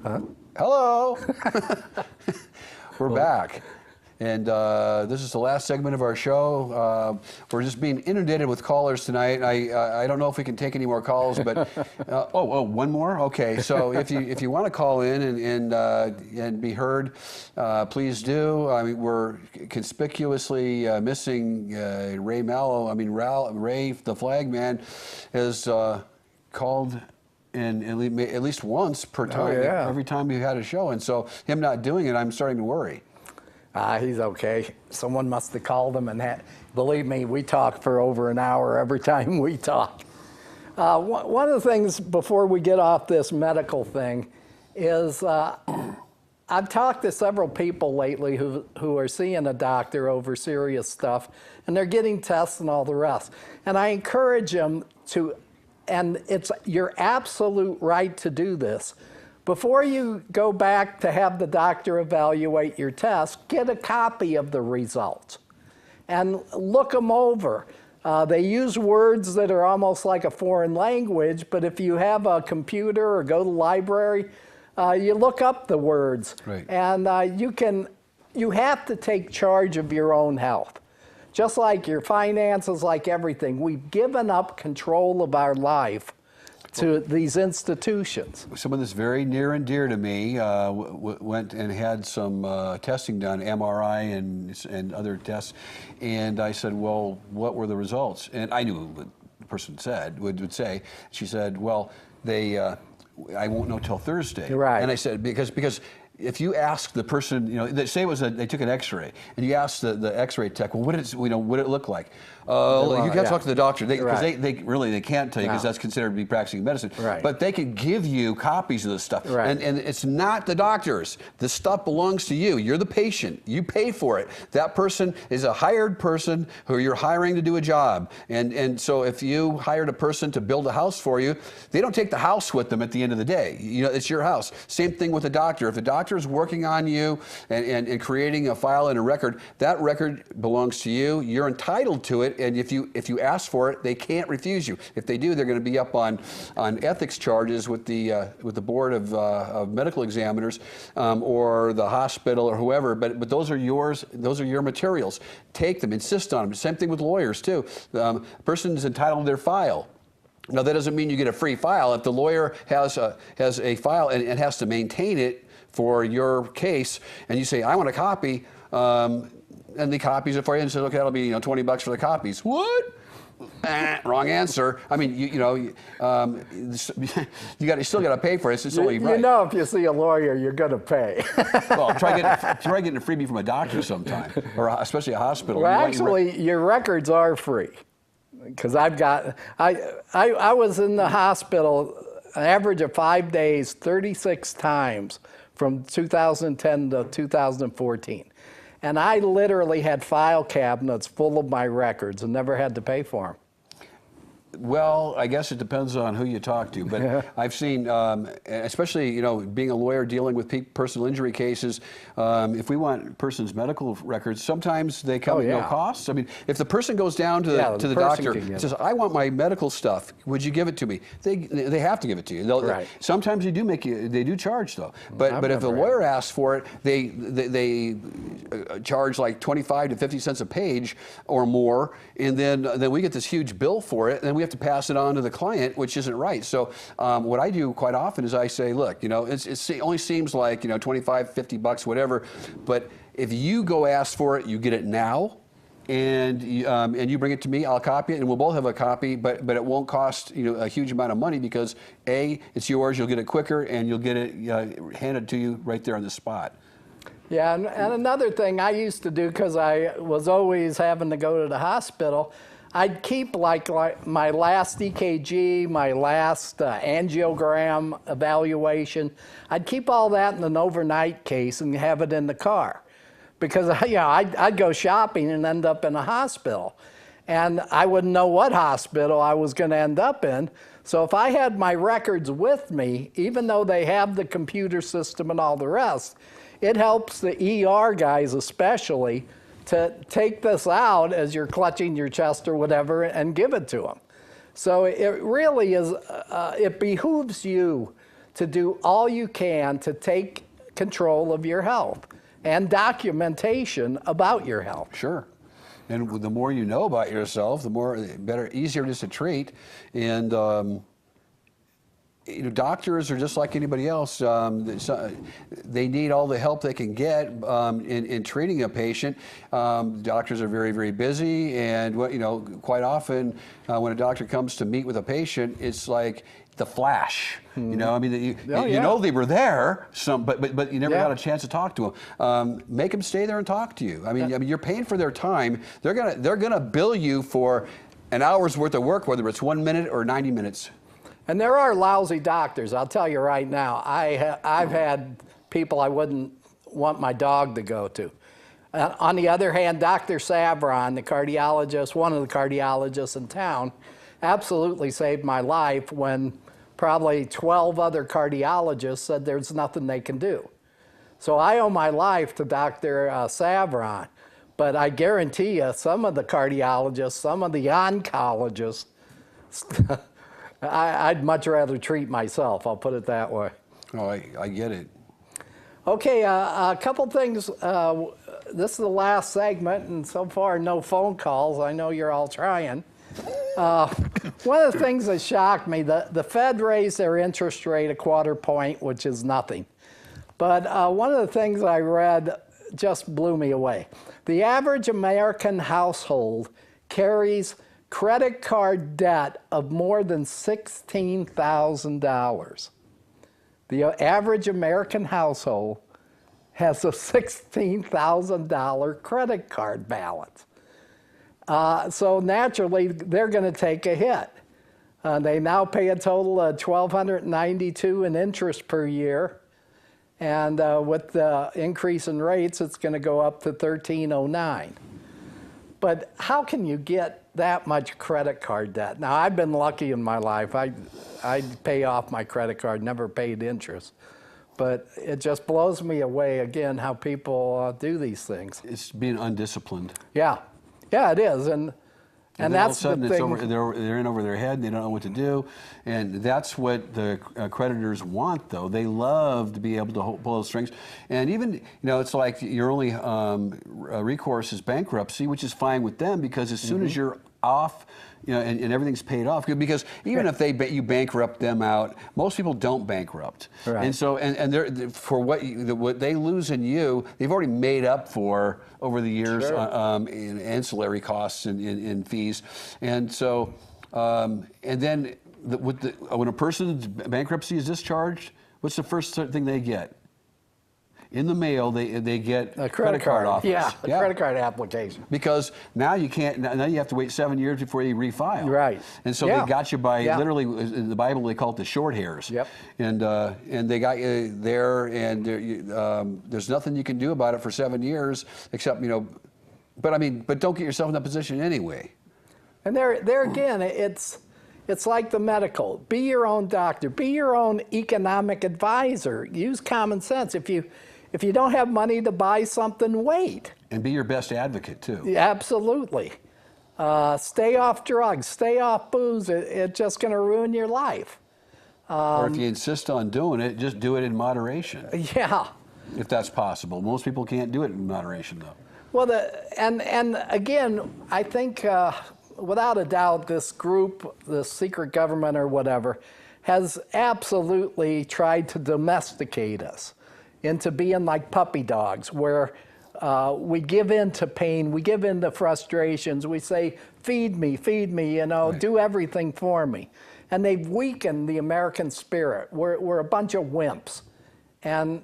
Hello. We're back. And this is the last segment of our show. We're just being inundated with callers tonight. I don't know if we can take any more calls, but one more? Okay. So if you want to call in and be heard, please do. I mean, we're conspicuously missing Ray Mallow. I mean, Ray, the flag man, has called in at least once per time, every time we had a show. And so him not doing it, I'm starting to worry. He's okay. Someone must have called him, and believe me, we talk for over an hour every time we talk. One of the things before we get off this medical thing is I've talked to several people lately who are seeing a doctor over serious stuff, and they're getting tests and all the rest. And I encourage them to, and it's your absolute right to do this. Before you go back to have the doctor evaluate your test, get a copy of the results and look them over. They use words that are almost like a foreign language, but if you have a computer or go to the library, you look up the words. Right. And you have to take charge of your own health. Just like your finances, like everything, we've given up control of our life to these institutions. Someone that's very near and dear to me went and had some testing done, MRI and other tests, and I said, well, what were the results? And I knew what the person said, would say. She said, well, I won't know till Thursday. Right. And I said, because if you ask the person, they say they took an X-ray, and you ask the X-ray tech, well, what did it look like? You got to talk to the doctor, because they can't tell you, because that's considered to be practicing medicine. Right. But they can give you copies of this stuff, right. and it's not the doctors. This stuff belongs to you. You're the patient. You pay for it. That person is a hired person who you're hiring to do a job, and so if you hired a person to build a house for you, they don't take the house with them at the end of the day. It's your house. Same thing with the doctor. If the doctor is working on you and creating a file and a record, that record belongs to you. You're entitled to it, and if you ask for it, they can't refuse you. If they do, they're going to be up on ethics charges with the board of medical examiners or the hospital or whoever. But those are yours. Those are your materials. Take them. Insist on them. Same thing with lawyers too. A person is entitled to their file. Now that doesn't mean you get a free file. If the lawyer has a file and has to maintain it for your case, and you say, I want a copy, and he copies it for you and says, okay, that'll be $20 for the copies. What? Wrong answer. I mean, you still got to pay for it. It's only right. If you see a lawyer, you're going to pay. Well, try getting a freebie from a doctor sometime, or especially a hospital. Well, actually, your records are free, because I was in the hospital an average of 5 days, 36 times from 2010 to 2014. And I literally had file cabinets full of my records and never had to pay for them. Well, I guess it depends on who you talk to, but I've seen, especially being a lawyer dealing with personal injury cases, if we want a person's medical records, sometimes they come at no cost. I mean, if the person goes down to the doctor and says, "I want my medical stuff. Would you give it to me?" They have to give it to you. Right. Sometimes they do charge though. But if the lawyer asks for it, they charge like 25 to 50 cents a page or more, and then we get this huge bill for it, and we have to pass it on to the client, which isn't right. So what I do quite often is I say, look, it only seems like, $25, $50, whatever, but if you go ask for it, you get it now, and you bring it to me, I'll copy it, and we'll both have a copy, but it won't cost a huge amount of money, because A, it's yours, you'll get it quicker, and you'll get it handed to you right there on the spot. Yeah, and another thing I used to do, because I was always having to go to the hospital, I'd keep like my last EKG, my last angiogram evaluation. I'd keep all that in an overnight case and have it in the car, because I'd go shopping and end up in a hospital, and I wouldn't know what hospital I was going to end up in. So if I had my records with me, even though they have the computer system and all the rest, it helps the ER guys especially to take this out as you're clutching your chest or whatever and give it to them. So it really is, it behooves you to do all you can to take control of your health and documentation about your health. Sure. And the more you know about yourself, the more better, easier it is to treat. And you know, doctors are just like anybody else. They need all the help they can get in treating a patient. Doctors are very, very busy, and you know, quite often when a doctor comes to meet with a patient, it's like the flash. You know, I mean, you know they were there, but you never got a chance to talk to them. Make them stay there and talk to you. I mean, you're paying for their time. They're gonna bill you for an hour's worth of work, whether it's 1 minute or 90 minutes. And there are lousy doctors, I'll tell you right now. I've had people I wouldn't want my dog to go to. On the other hand, Dr. Savron, the cardiologist, one of the cardiologists in town, absolutely saved my life when probably 12 other cardiologists said there's nothing they can do. So I owe my life to Dr. Savron, but I guarantee you some of the cardiologists, some of the oncologists, I'd much rather treat myself, I'll put it that way. Oh, I get it. Okay, a couple things. This is the last segment, and so far no phone calls. I know you're all trying. One of the things that shocked me, the Fed raised their interest rate a 1/4 point, which is nothing. But one of the things I read just blew me away. The average American household carries credit card debt of more than $16,000. The average American household has a $16,000 credit card balance. So naturally, they're going to take a hit. They now pay a total of $1,292 in interest per year. And with the increase in rates, it's going to go up to $1,309. But how can you get that much credit card debt? Now, I've been lucky in my life. I pay off my credit card, never paid interest. But it just blows me away, again, how people do these things. It's being undisciplined. Yeah. Yeah, it is. And that's all of a sudden the thing. they're in over their head. They don't know what to do, and that's what the creditors want. Though they love to be able to pull those strings, and even it's like your only recourse is bankruptcy, which is fine with them because as soon as you're off, and everything's paid off. Because even if you bankrupt them out, most people don't bankrupt, right. And so and they're for what they lose in you, they've already made up for over the years in ancillary costs and in fees, and so and then when a person's bankruptcy is discharged, what's the first thing they get? In the mail, they get a credit card offer. Yeah, a credit card application. Because now you can't. Now you have to wait 7 years before you refile. Right. And so they got you by literally in the Bible they call it the short hairs. Yep. And they got you there, and there's nothing you can do about it for 7 years except but don't get yourself in that position anyway. And there again, it's like the medical. Be your own doctor. Be your own economic advisor. Use common sense. If you don't have money to buy something, wait. And be your best advocate, too. Absolutely. Stay off drugs. Stay off booze. It's just going to ruin your life. Or if you insist on doing it, just do it in moderation. Yeah. If that's possible. Most people can't do it in moderation, though. Well, and again, I think without a doubt, this group, the secret government or whatever, has absolutely tried to domesticate us into being like puppy dogs, where we give in to pain, we give in to frustrations, we say, feed me, right. Do everything for me. And they've weakened the American spirit. We're a bunch of wimps. And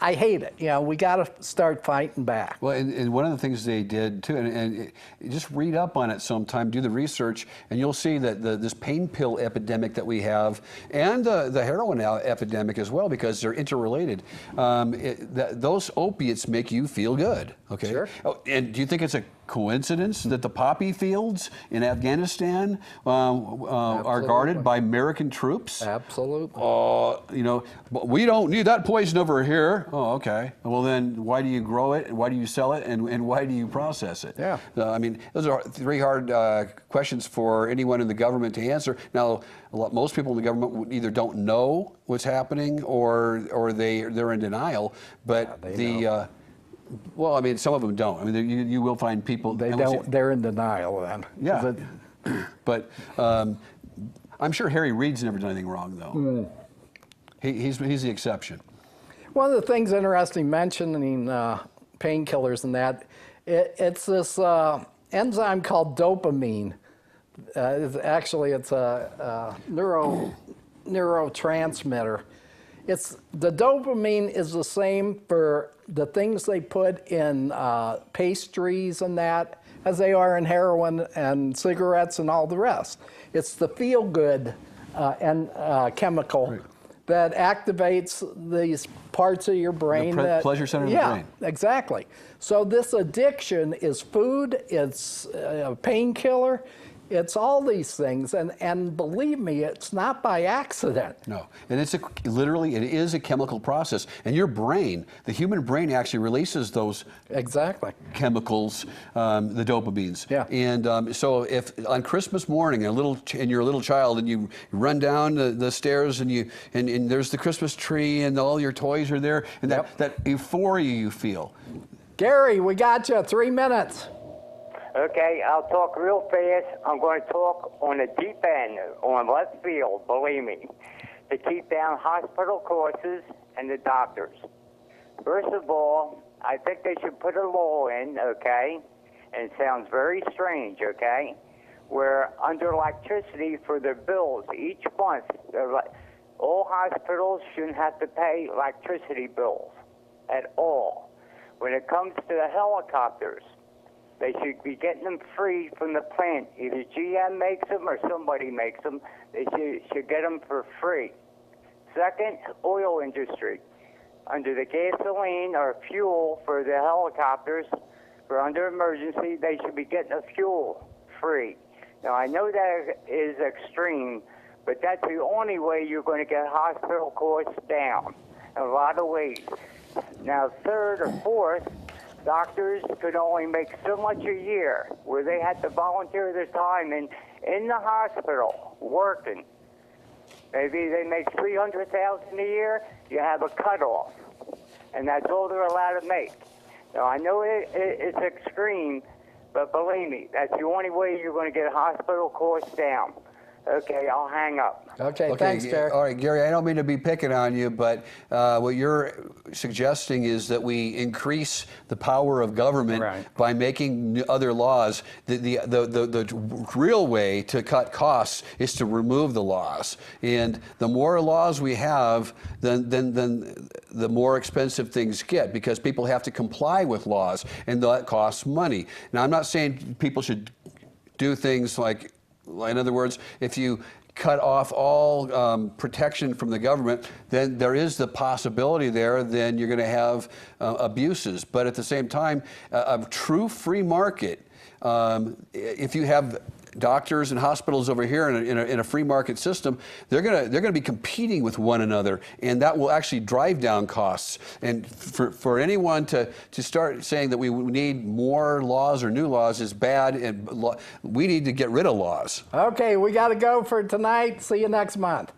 I hate it. We got to start fighting back. Well, and one of the things they did too, and just read up on it sometime, do the research, and you'll see that this pain pill epidemic that we have, and the heroin epidemic as well, because they're interrelated. Those opiates make you feel good. Okay. Sure. Oh, and do you think it's a coincidence that the poppy fields in Afghanistan are guarded by American troops? Absolutely. We don't need that poison over here. Oh, okay. Well, then why do you grow it? Why do you sell it? And why do you process it? Yeah. I mean, those are three hard questions for anyone in the government to answer. Now, most people in the government either don't know what's happening or they're in denial. But know. Well, I mean, some of them don't. I mean, you will find people. They don't. They're in denial then. Yeah. But I'm sure Harry Reid's never done anything wrong, though. He's the exception. One of the things interesting mentioning painkillers and that, it's this enzyme called dopamine. It's a neurotransmitter. The dopamine is the same for the things they put in pastries and that as they are in heroin and cigarettes and all the rest. It's the feel-good chemical. Right. That activates these parts of your brain. The pleasure center of the brain. Yeah, exactly. So this addiction is food, it's a painkiller, it's all these things. And believe me, it's not by accident. No, and it is a chemical process. And your brain, the human brain actually releases those chemicals, the dopamines. Yeah. And so if on Christmas morning, and you're a little child, and you run down the stairs, and there's the Christmas tree, and all your toys are there, and that euphoria you feel. Gary, we got you. 3 minutes. Okay, I'll talk real fast. I'm going to talk on the deep end, on left field, believe me, to keep down hospital costs and the doctors. First of all, I think they should put a law in, okay, and it sounds very strange, okay, where under electricity for their bills each month, all hospitals shouldn't have to pay electricity bills at all. When it comes to the helicopters, they should be getting them free from the plant. Either GM makes them or somebody makes them. They should get them for free. Second, oil industry. Under the gasoline or fuel for the helicopters, for under emergency, they should be getting the fuel free. Now, I know that is extreme, but that's the only way you're going to get hospital costs down in a lot of ways. Now, third or fourth, doctors could only make so much a year where they had to volunteer their time in the hospital working. Maybe they make $300,000 a year. You have a cutoff, and that's all they're allowed to make. Now I know it's extreme, but believe me, that's the only way you're going to get hospital costs down. Okay, I'll hang up. Okay, thanks, Gary. All right, Gary, I don't mean to be picking on you, but what you're suggesting is that we increase the power of government by making other laws. The real way to cut costs is to remove the laws. And the more laws we have, then the more expensive things get, because people have to comply with laws, and that costs money. Now, I'm not saying people should do things like, in other words, if you cut off all protection from the government, then there is the possibility then you're going to have abuses. But at the same time, a true free market, if you have doctors and hospitals over here in a free market system, they're gonna be competing with one another, and that will actually drive down costs. And for anyone to start saying that we need more laws or new laws is bad, and we need to get rid of laws. Okay, we got to go for tonight. See you next month.